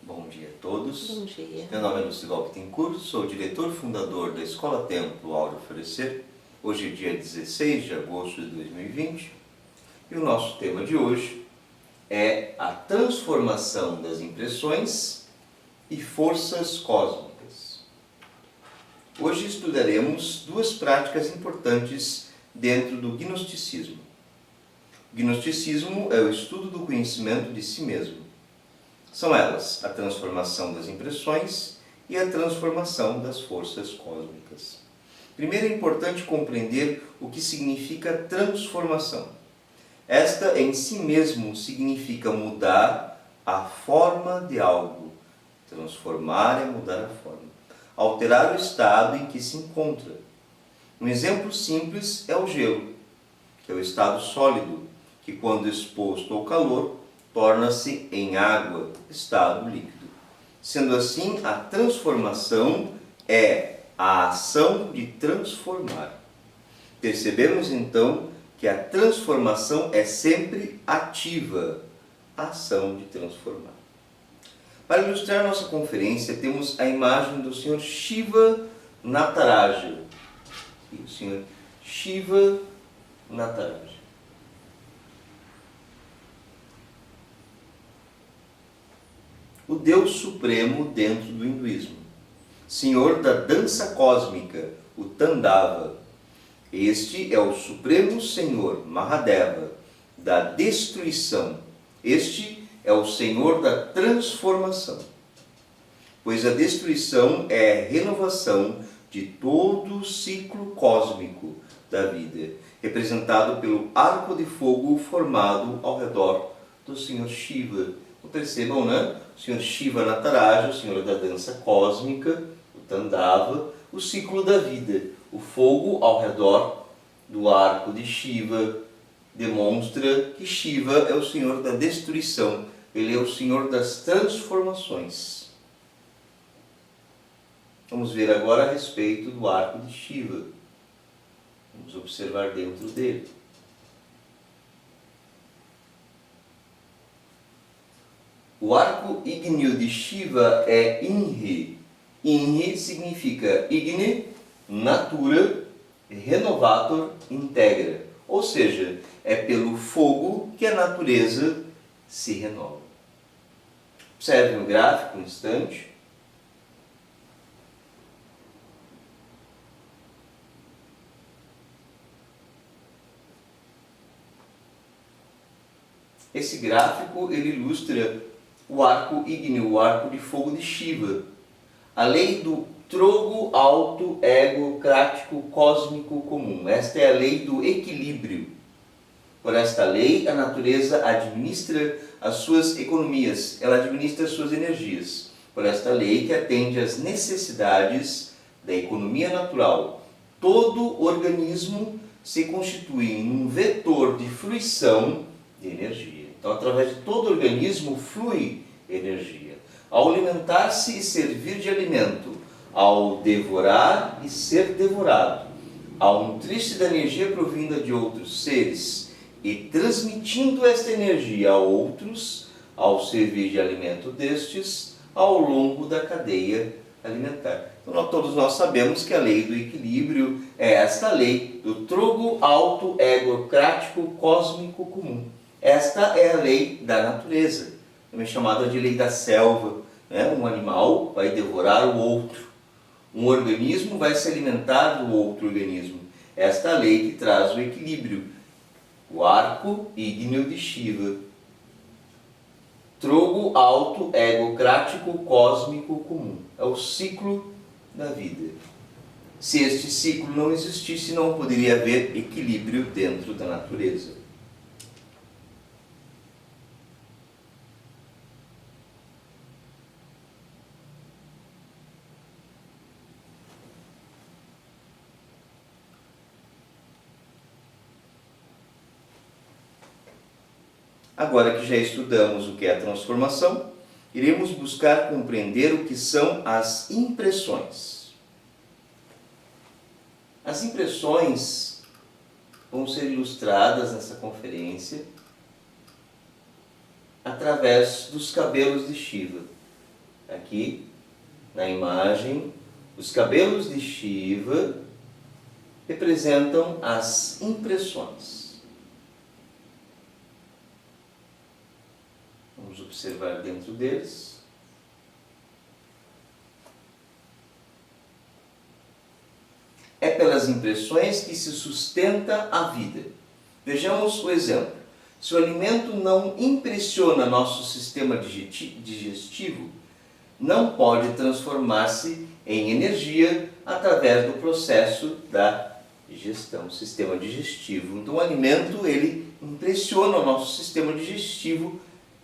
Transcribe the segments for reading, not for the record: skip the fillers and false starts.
Bom dia a todos. Bom dia. Meu nome é Lucival Bittencourt, sou diretor fundador da Escola Templo Áureo Florescer. Hoje é dia 16 de agosto de 2020 e o nosso tema de hoje é a transformação das impressões e forças cósmicas. Hoje estudaremos duas práticas importantes dentro do gnosticismo. O gnosticismo é o estudo do conhecimento de si mesmo. São elas a transformação das impressões e a transformação das forças cósmicas. Primeiro é importante compreender o que significa transformação. Esta em si mesmo significa mudar a forma de algo. Transformar é mudar a forma. Alterar o estado em que se encontra. Um exemplo simples é o gelo, que é o estado sólido, que quando exposto ao calor, torna-se em água, estado líquido. Sendo assim, a transformação é a ação de transformar. Percebemos então que a transformação é sempre ativa, a ação de transformar. Para ilustrar nossa conferência, temos a imagem do Sr. Shiva Nataraja. O Sr. Shiva Nataraja. O Deus Supremo dentro do hinduísmo, Senhor da dança cósmica, o Tandava. Este é o Supremo Senhor, Mahadeva, da destruição. Este é o Senhor da transformação. Pois a destruição é a renovação de todo o ciclo cósmico da vida, representado pelo arco de fogo formado ao redor do Senhor Shiva. Percebam, né? O Senhor Shiva Nataraja, o Senhor da dança cósmica, o Tandava, o ciclo da vida. O fogo ao redor do arco de Shiva demonstra que Shiva é o Senhor da destruição. Ele é o Senhor das transformações. Vamos ver agora a respeito do arco de Shiva. Vamos observar dentro dele. O arco ígneo de Shiva é Inri. Inri significa Igne, Natura, Renovator, Integra. Ou seja, é pelo fogo que a natureza se renova. Observe no gráfico um instante. Esse gráfico ele ilustra o arco ígneo, o arco de fogo de Shiva. A lei do trogo alto egocrático cósmico comum. Esta é a lei do equilíbrio. Por esta lei, a natureza administra as suas economias, ela administra as suas energias. Por esta lei que atende às necessidades da economia natural. Todo organismo se constitui em um vetor de fruição de energia. Então, através de todo organismo flui energia. Ao alimentar-se e servir de alimento, ao devorar e ser devorado, ao nutrir-se da energia provinda de outros seres e transmitindo esta energia a outros, ao servir de alimento destes, ao longo da cadeia alimentar. Então, todos nós sabemos que a lei do equilíbrio é esta lei do trogo alto egocrático cósmico comum. Esta é a lei da natureza, também chamada de lei da selva. Um animal vai devorar o outro, um organismo vai se alimentar do outro organismo. Esta é a lei que traz o equilíbrio. O arco ígneo de Shiva. Trogo alto egocrático cósmico comum. É o ciclo da vida. Se este ciclo não existisse, não poderia haver equilíbrio dentro da natureza. Agora que já estudamos o que é a transformação, iremos buscar compreender o que são as impressões. As impressões vão ser ilustradas nessa conferência através dos cabelos de Shiva. Aqui na imagem, os cabelos de Shiva representam as impressões. Vamos observar dentro deles. É pelas impressões que se sustenta a vida. Vejamos o exemplo. Se o alimento não impressiona nosso sistema digestivo, não pode transformar-se em energia através do processo da digestão, sistema digestivo. Então o alimento, ele impressiona o nosso sistema digestivo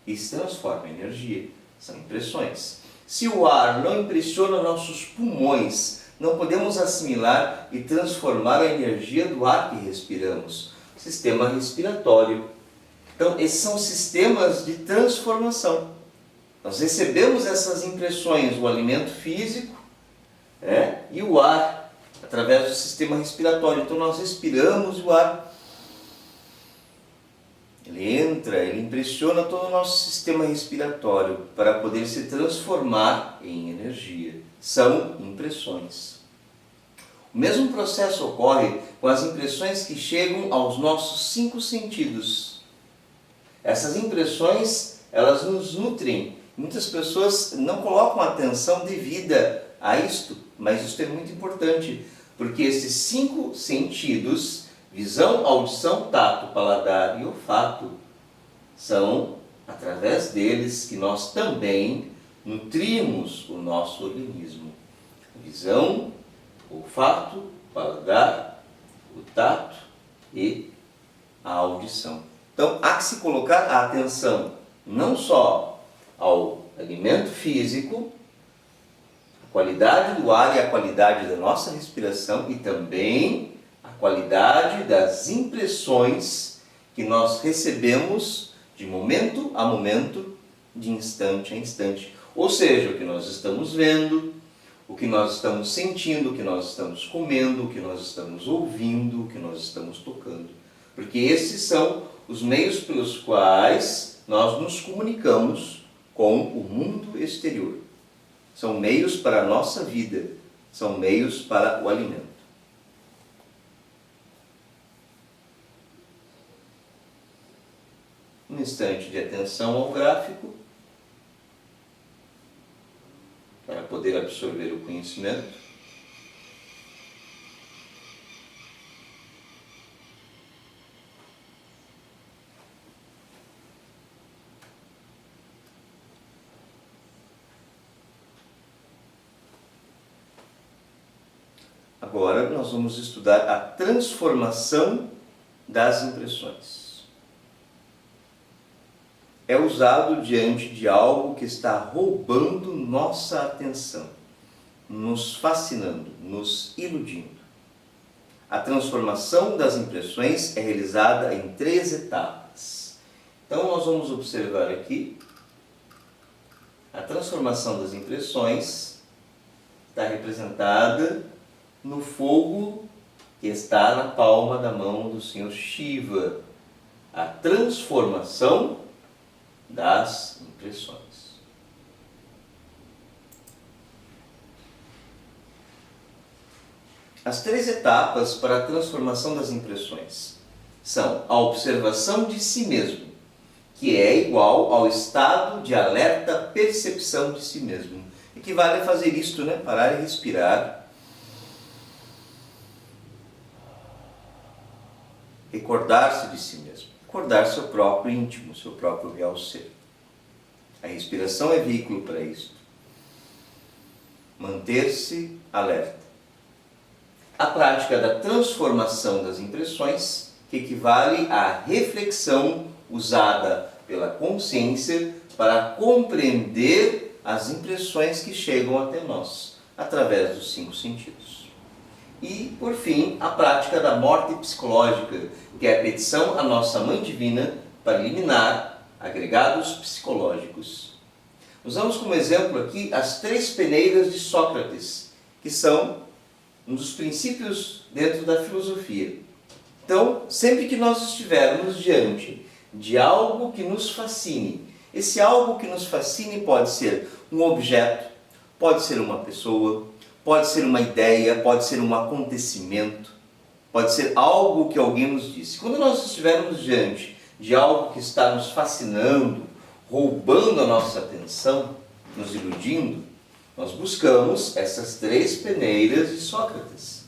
e se transforma em energia. São impressões. Se o ar não impressiona nossos pulmões, não podemos assimilar e transformar a energia do ar que respiramos. Sistema respiratório. Então esses são sistemas de transformação. Nós recebemos essas impressões, o alimento físico, e o ar, através do sistema respiratório. Então nós respiramos e o ar, ele entra, ele impressiona todo o nosso sistema respiratório para poder se transformar em energia. São impressões. O mesmo processo ocorre com as impressões que chegam aos nossos 5 sentidos. Essas impressões, elas nos nutrem. Muitas pessoas não colocam atenção devida a isto, mas isto é muito importante, porque esses 5 sentidos, visão, audição, tato, paladar e olfato, são através deles que nós também nutrimos o nosso organismo. Visão, olfato, paladar, o tato e a audição. Então há que se colocar a atenção não só ao alimento físico, a qualidade do ar e a qualidade da nossa respiração, e também a qualidade das impressões que nós recebemos de momento a momento, de instante a instante. Ou seja, o que nós estamos vendo, o que nós estamos sentindo, o que nós estamos comendo, o que nós estamos ouvindo, o que nós estamos tocando. Porque esses são os meios pelos quais nós nos comunicamos com o mundo exterior. São meios para a nossa vida, são meios para o alimento. Um instante de atenção ao gráfico, para poder absorver o conhecimento. Agora nós vamos estudar a transformação das impressões. É usado diante de algo que está roubando nossa atenção, nos fascinando, nos iludindo. A transformação das impressões é realizada em 3 etapas. Então nós vamos observar aqui a transformação das impressões. Está representada no fogo que está na palma da mão do Senhor Shiva. A transformação das impressões. As 3 etapas para a transformação das impressões são a observação de si mesmo, que é igual ao estado de alerta percepção de si mesmo. Equivale a fazer isto, parar e respirar. Recordar-se de si mesmo, recordar seu próprio íntimo, seu próprio real ser. A respiração é veículo para isso. Manter-se alerta. A prática da transformação das impressões, que equivale à reflexão usada pela consciência para compreender as impressões que chegam até nós, através dos 5 sentidos. E, por fim, a prática da morte psicológica, que é a petição à nossa Mãe Divina para eliminar agregados psicológicos. Usamos como exemplo aqui as 3 peneiras de Sócrates, que são um dos princípios dentro da filosofia. Então, sempre que nós estivermos diante de algo que nos fascine, esse algo que nos fascine pode ser um objeto, pode ser uma pessoa, pode ser uma ideia, pode ser um acontecimento, pode ser algo que alguém nos disse. Quando nós estivermos diante de algo que está nos fascinando, roubando a nossa atenção, nos iludindo, nós buscamos essas 3 peneiras de Sócrates.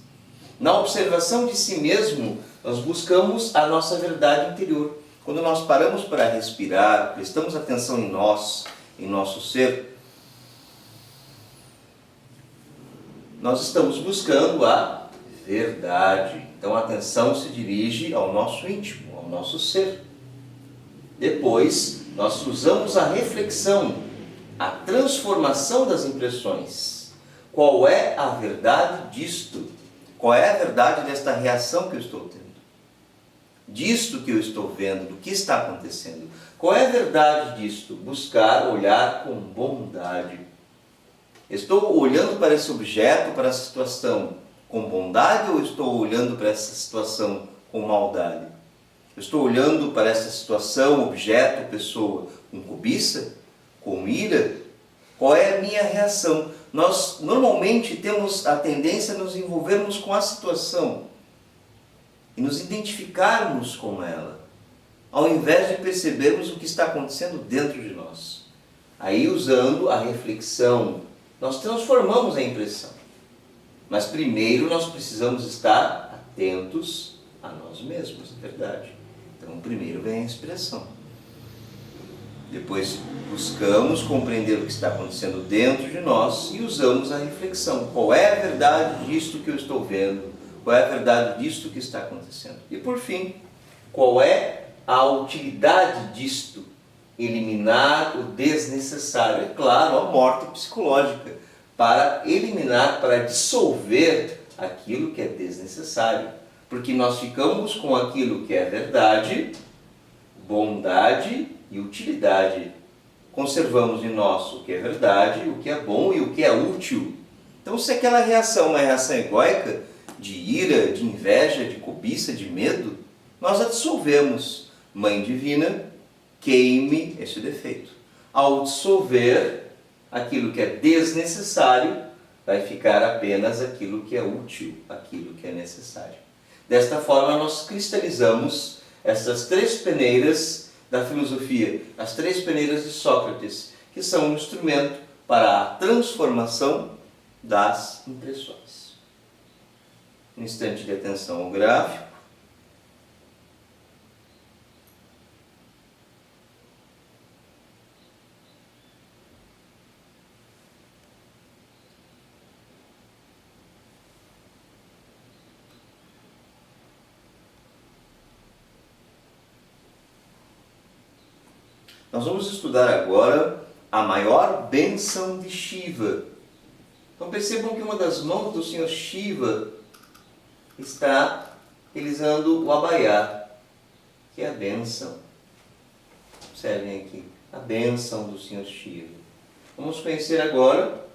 Na observação de si mesmo, nós buscamos a nossa verdade interior. Quando nós paramos para respirar, prestamos atenção em nós, em nosso ser, nós estamos buscando a verdade. Então a atenção se dirige ao nosso íntimo, ao nosso ser. Depois, nós usamos a reflexão, a transformação das impressões. Qual é a verdade disto? Qual é a verdade desta reação que eu estou tendo? Disto que eu estou vendo, do que está acontecendo? Qual é a verdade disto? Buscar olhar com bondade. Estou olhando para esse objeto, para essa situação com bondade ou estou olhando para essa situação com maldade? Estou olhando para essa situação, objeto, pessoa, com cobiça, com ira? Qual é a minha reação? Nós normalmente temos a tendência a nos envolvermos com a situação e nos identificarmos com ela, ao invés de percebermos o que está acontecendo dentro de nós. Aí, usando a reflexão, nós transformamos a impressão. Mas primeiro nós precisamos estar atentos a nós mesmos, é verdade. Então primeiro vem a inspiração. Depois buscamos compreender o que está acontecendo dentro de nós e usamos a reflexão. Qual é a verdade disto que eu estou vendo? Qual é a verdade disto que está acontecendo? E por fim, qual é a utilidade disto? Eliminar o desnecessário. É claro, a morte psicológica. Para eliminar, para dissolver aquilo que é desnecessário. Porque nós ficamos com aquilo que é verdade, bondade e utilidade. Conservamos em nós o que é verdade, o que é bom e o que é útil. Então, se aquela reação é uma reação egóica, de ira, de inveja, de cobiça, de medo, nós a dissolvemos. Mãe Divina, queime este defeito. Ao dissolver aquilo que é desnecessário, vai ficar apenas aquilo que é útil, aquilo que é necessário. Desta forma, nós cristalizamos essas 3 peneiras da filosofia, as 3 peneiras de Sócrates, que são um instrumento para a transformação das impressões. Um instante de atenção ao gráfico. Nós vamos estudar agora a maior bênção de Shiva. Então percebam que uma das mãos do Senhor Shiva está utilizando o abaiá, que é a bênção. Observem aqui, a bênção do Senhor Shiva. Vamos conhecer agora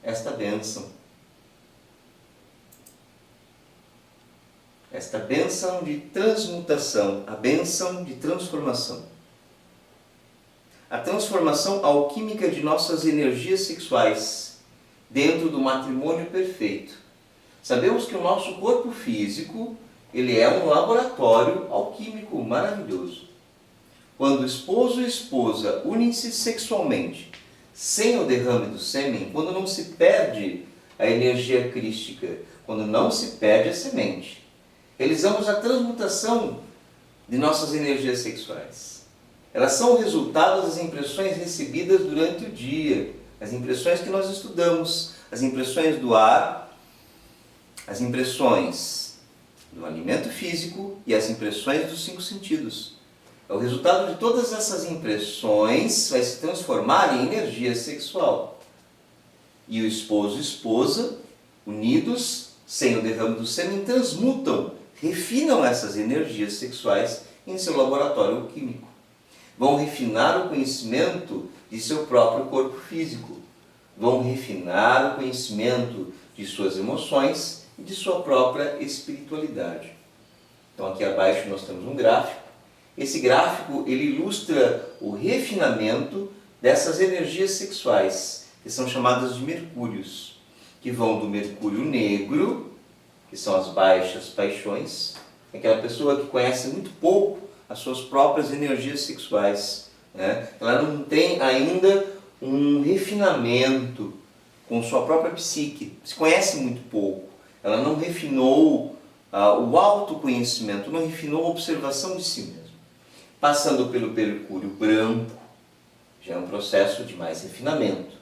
esta bênção. Esta bênção de transmutação, a bênção de transformação. A transformação alquímica de nossas energias sexuais dentro do matrimônio perfeito. Sabemos que o nosso corpo físico, ele é um laboratório alquímico maravilhoso. Quando esposo e esposa unem-se sexualmente, sem o derrame do sêmen, quando não se perde a energia crística, quando não se perde a semente, realizamos a transmutação de nossas energias sexuais. Elas são o resultado das impressões recebidas durante o dia, as impressões que nós estudamos, as impressões do ar, as impressões do alimento físico e as impressões dos 5 sentidos. O resultado de todas essas impressões vai se transformar em energia sexual. E o esposo e esposa, unidos, sem o derrame do sêmen, transmutam, refinam essas energias sexuais em seu laboratório químico. Vão refinar o conhecimento de seu próprio corpo físico. Vão refinar o conhecimento de suas emoções e de sua própria espiritualidade. Então aqui abaixo nós temos um gráfico. Esse gráfico ele ilustra o refinamento dessas energias sexuais que são chamadas de mercúrios, que vão do mercúrio negro, que são as baixas paixões, aquela pessoa que conhece muito pouco as suas próprias energias sexuais, né? Ela não tem ainda um refinamento com sua própria psique, se conhece muito pouco, ela não refinou o autoconhecimento, não refinou a observação de si mesmo. Passando pelo mercúrio branco, já é um processo de mais refinamento.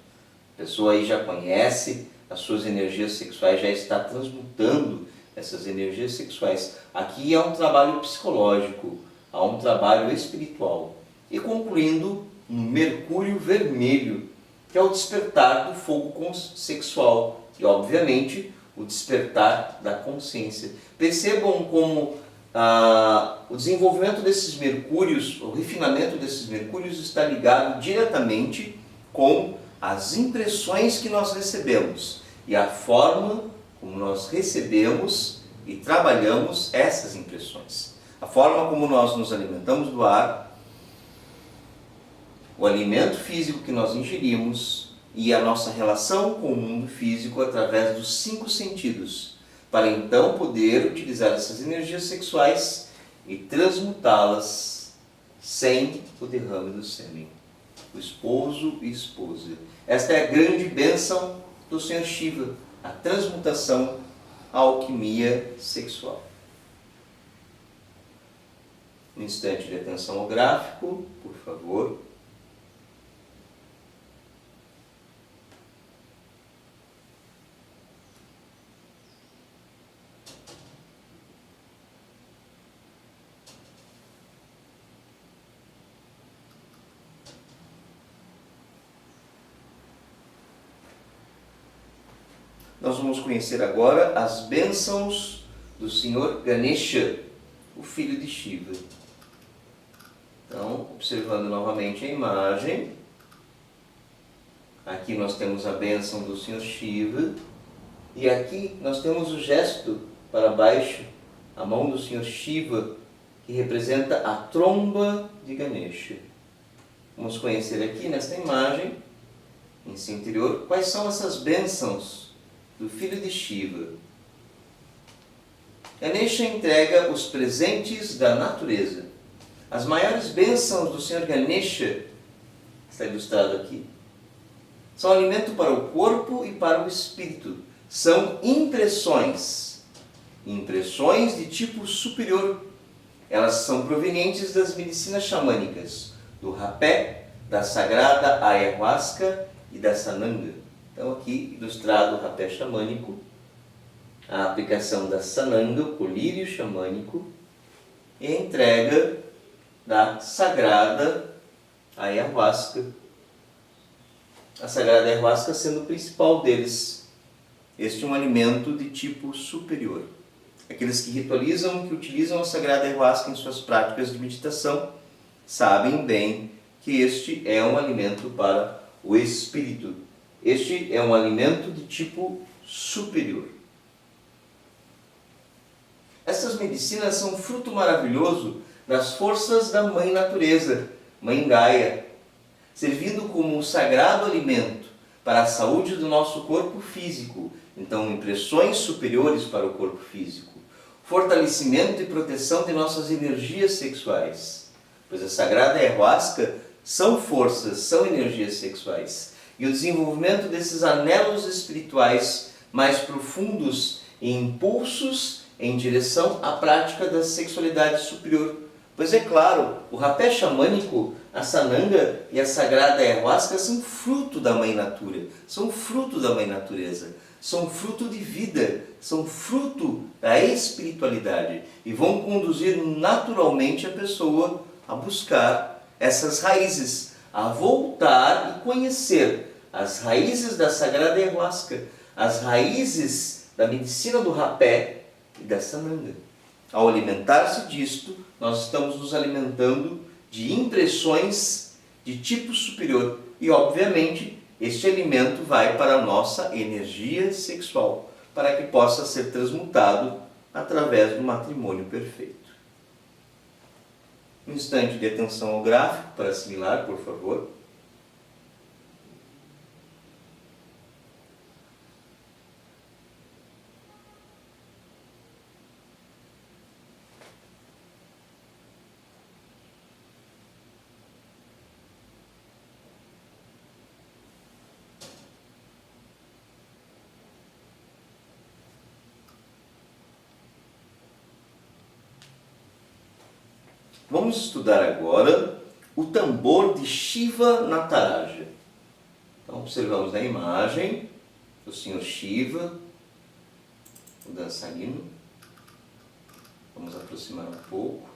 A pessoa aí já conhece as suas energias sexuais, já está transmutando essas energias sexuais. Aqui há um trabalho psicológico, há um trabalho espiritual. E concluindo no mercúrio vermelho, que é o despertar do fogo sexual e, obviamente, o despertar da consciência. Percebam como o desenvolvimento desses mercúrios, o refinamento desses mercúrios está ligado diretamente com as impressões que nós recebemos e a forma como nós recebemos e trabalhamos essas impressões. A forma como nós nos alimentamos do ar, o alimento físico que nós ingerimos e a nossa relação com o mundo físico através dos 5 sentidos, para então poder utilizar essas energias sexuais e transmutá-las sem o derrame do sêmen. O esposo e esposa. Esta é a grande bênção do Senhor Shiva, a transmutação, a alquimia sexual. Um instante de atenção ao gráfico, por favor. Nós vamos conhecer agora as bênçãos do Senhor Ganesha, o filho de Shiva. Então, observando novamente a imagem, aqui nós temos a bênção do Senhor Shiva, e aqui nós temos o gesto para baixo, a mão do Senhor Shiva, que representa a tromba de Ganesha. Vamos conhecer aqui nesta imagem, em seu interior, quais são essas bênçãos do filho de Shiva. Ganesha entrega os presentes da natureza. As maiores bênçãos do Senhor Ganesha, está ilustrado aqui, são alimento para o corpo e para o espírito. São impressões de tipo superior. Elas são provenientes das medicinas xamânicas, do rapé, da sagrada ayahuasca e da sananga. Então aqui ilustrado o rapé xamânico, a aplicação da sananga, o colírio xamânico, e a entrega da sagrada ayahuasca. A sagrada ayahuasca sendo o principal deles. Este é um alimento de tipo superior. Aqueles que ritualizam, que utilizam a sagrada ayahuasca em suas práticas de meditação, sabem bem que este é um alimento para o espírito. Este é um alimento de tipo superior. Essas medicinas são fruto maravilhoso das forças da Mãe Natureza, Mãe Gaia, servindo como um sagrado alimento para a saúde do nosso corpo físico, então impressões superiores para o corpo físico, fortalecimento e proteção de nossas energias sexuais, pois a sagrada ayahuasca são forças, são energias sexuais. E o desenvolvimento desses anelos espirituais mais profundos e impulsos em direção à prática da sexualidade superior. Pois é claro, o rapé xamânico, a sananga e a sagrada ayahuasca são fruto da Mãe Natura, são fruto da Mãe Natureza, são fruto de vida, são fruto da espiritualidade e vão conduzir naturalmente a pessoa a buscar essas raízes, a voltar e conhecer as raízes da sagrada ayahuasca, as raízes da medicina do rapé e da sananga. Ao alimentar-se disto, nós estamos nos alimentando de impressões de tipo superior e, obviamente, este alimento vai para a nossa energia sexual, para que possa ser transmutado através do matrimônio perfeito. Um instante de atenção ao gráfico para assimilar, por favor. Vamos estudar agora o tambor de Shiva Nataraja. Então observamos na imagem o Senhor Shiva, o dançarino. Vamos aproximar um pouco.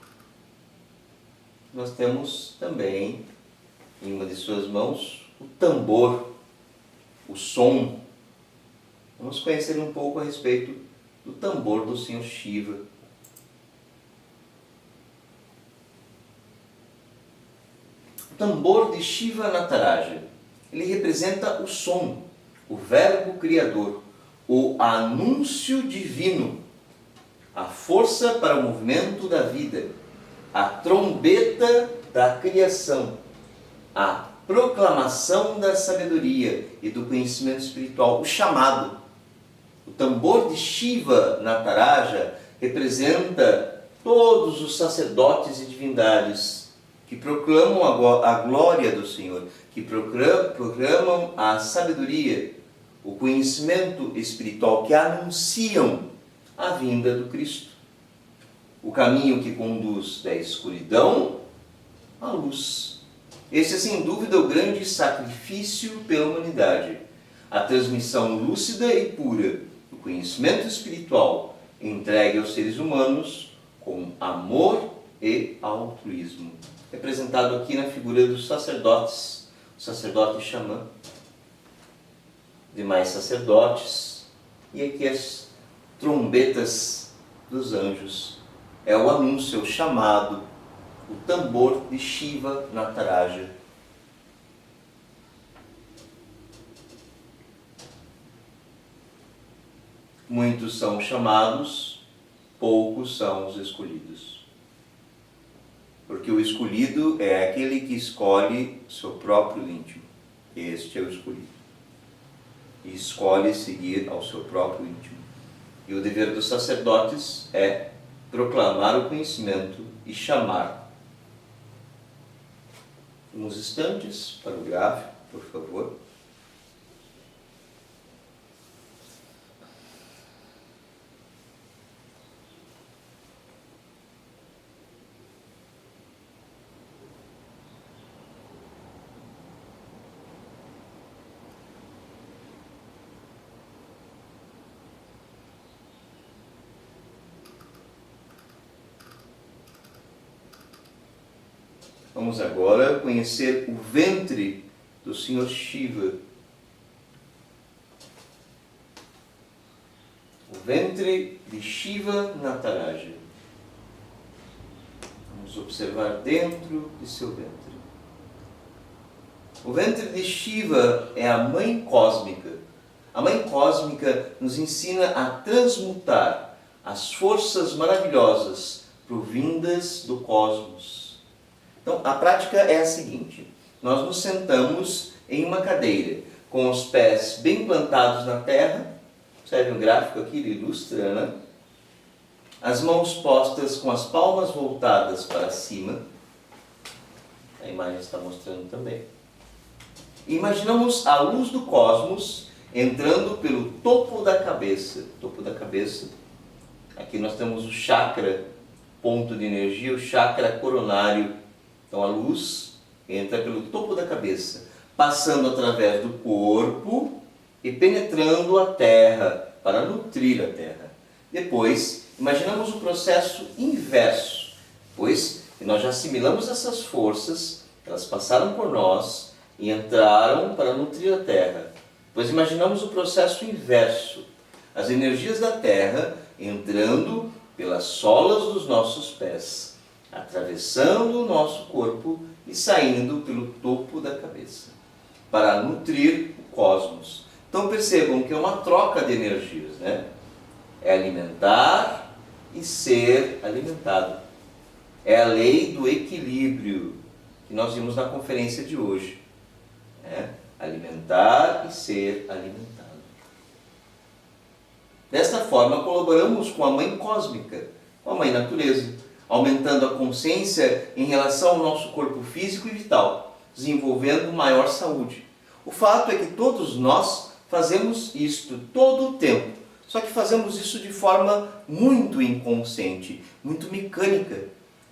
Nós temos também em uma de suas mãos o tambor, o som. Vamos conhecer um pouco a respeito do tambor do Senhor Shiva. O tambor de Shiva Nataraja, ele representa o som, o verbo criador, o anúncio divino, a força para o movimento da vida, a trombeta da criação, a proclamação da sabedoria e do conhecimento espiritual, o chamado. O tambor de Shiva Nataraja representa todos os sacerdotes e divindades que proclamam a glória do Senhor, que proclamam a sabedoria, o conhecimento espiritual, que anunciam a vinda do Cristo. O caminho que conduz da escuridão à luz. Esse é sem dúvida o grande sacrifício pela humanidade, a transmissão lúcida e pura do conhecimento espiritual entregue aos seres humanos com amor e altruísmo. Representado aqui na figura dos sacerdotes, o sacerdote xamã, demais sacerdotes, e aqui as trombetas dos anjos. É o anúncio, o chamado, o tambor de Shiva Nataraja. Muitos são chamados, poucos são os escolhidos. Porque o escolhido é aquele que escolhe seu próprio íntimo. Este é o escolhido. E escolhe seguir ao seu próprio íntimo. E o dever dos sacerdotes é proclamar o conhecimento e chamar. Uns instantes para o gráfico, por favor. Vamos agora conhecer o ventre do Senhor Shiva. O ventre de Shiva Nataraja. Vamos observar dentro de seu ventre. O ventre de Shiva é a mãe cósmica. A mãe cósmica nos ensina a transmutar as forças maravilhosas provindas do cosmos. Então, a prática é a seguinte: nós nos sentamos em uma cadeira, com os pés bem plantados na terra, observe um gráfico aqui, ele ilustra, né? As mãos postas com as palmas voltadas para cima, a imagem está mostrando também. E imaginamos a luz do cosmos entrando pelo topo da cabeça. Topo da cabeça, aqui nós temos o chakra, ponto de energia, o chakra coronário. Então a luz entra pelo topo da cabeça, passando através do corpo e penetrando a terra para nutrir a terra. Depois, imaginamos o processo inverso, pois nós já assimilamos essas forças, elas passaram por nós e entraram para nutrir a terra. Pois imaginamos o processo inverso, as energias da terra entrando pelas solas dos nossos pés, atravessando o nosso corpo e saindo pelo topo da cabeça, para nutrir o cosmos. Então percebam que é uma troca de energias, né? É alimentar e ser alimentado. É a lei do equilíbrio, que nós vimos na conferência de hoje. Alimentar e ser alimentado. Desta forma, colaboramos com a Mãe Cósmica, com a Mãe Natureza, aumentando a consciência em relação ao nosso corpo físico e vital, desenvolvendo maior saúde. O fato é que todos nós fazemos isto todo o tempo, só que fazemos isso de forma muito inconsciente, muito mecânica.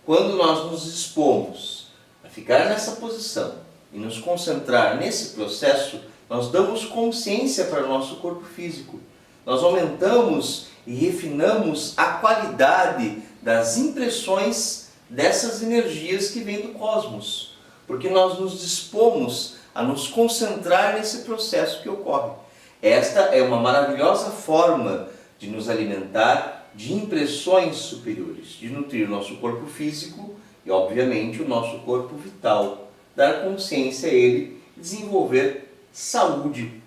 quando nós nos dispomos a ficar nessa posição e nos concentrar nesse processo, nós damos consciência para o nosso corpo físico. Nós aumentamos e refinamos a qualidade das impressões dessas energias que vêm do cosmos, porque nós nos dispomos a nos concentrar nesse processo que ocorre. Esta é uma maravilhosa forma de nos alimentar de impressões superiores, de nutrir o nosso corpo físico e, obviamente, o nosso corpo vital, dar consciência a ele e desenvolver saúde.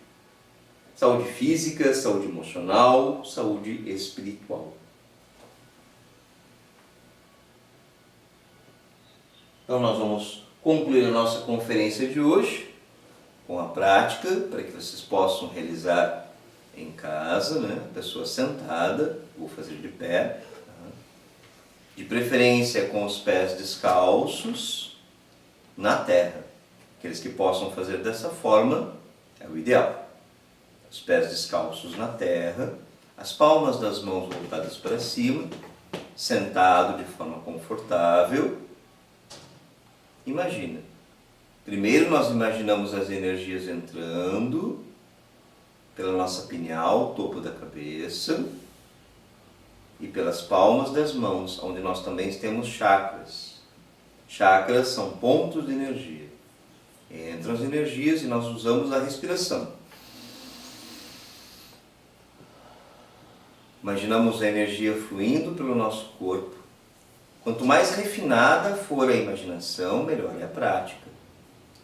Saúde física, saúde emocional, saúde espiritual. Então nós vamos concluir a nossa conferência de hoje com a prática, para que vocês possam realizar em casa, né? A pessoa sentada, vou fazer de pé, de preferência com os pés descalços na terra. Aqueles que possam fazer dessa forma é o ideal. Os pés descalços na terra, as palmas das mãos voltadas para cima, sentado de forma confortável. Imagina. Primeiro nós imaginamos as energias entrando pela nossa pineal, topo da cabeça, e pelas palmas das mãos, onde nós também temos chakras. Chakras são pontos de energia. Entram as energias e nós usamos a respiração. Imaginamos a energia fluindo pelo nosso corpo. Quanto mais refinada for a imaginação, melhor é a prática.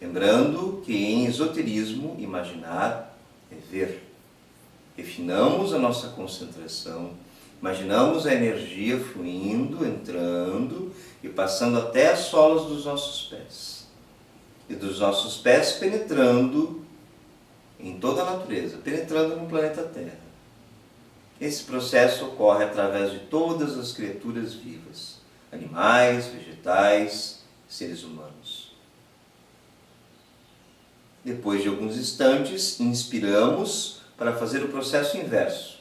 Lembrando que em esoterismo, imaginar é ver. Refinamos a nossa concentração, imaginamos a energia fluindo, entrando e passando até as solas dos nossos pés. E dos nossos pés penetrando em toda a natureza, penetrando no planeta Terra. Esse processo ocorre através de todas as criaturas vivas, animais, vegetais, seres humanos. Depois de alguns instantes, inspiramos para fazer o processo inverso.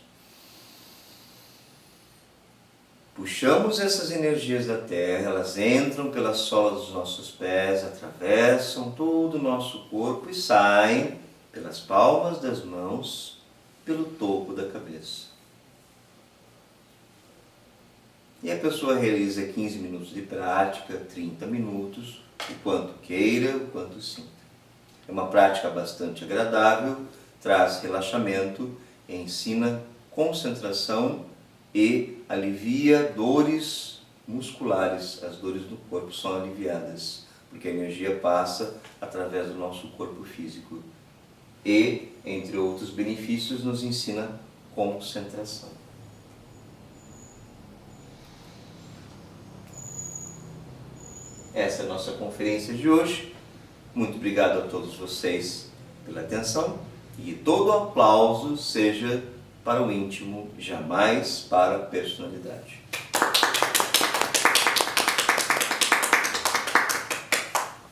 Puxamos essas energias da Terra, elas entram pelas solas dos nossos pés, atravessam todo o nosso corpo e saem pelas palmas das mãos, pelo topo da cabeça. E a pessoa realiza 15 minutos de prática, 30 minutos, o quanto queira, o quanto sinta. É uma prática bastante agradável, traz relaxamento, ensina concentração e alivia dores musculares. As dores do corpo são aliviadas, porque a energia passa através do nosso corpo físico. E, entre outros benefícios, nos ensina concentração. Essa é a nossa conferência de hoje. Muito obrigado a todos vocês pela atenção e todo aplauso seja para o íntimo, jamais para a personalidade.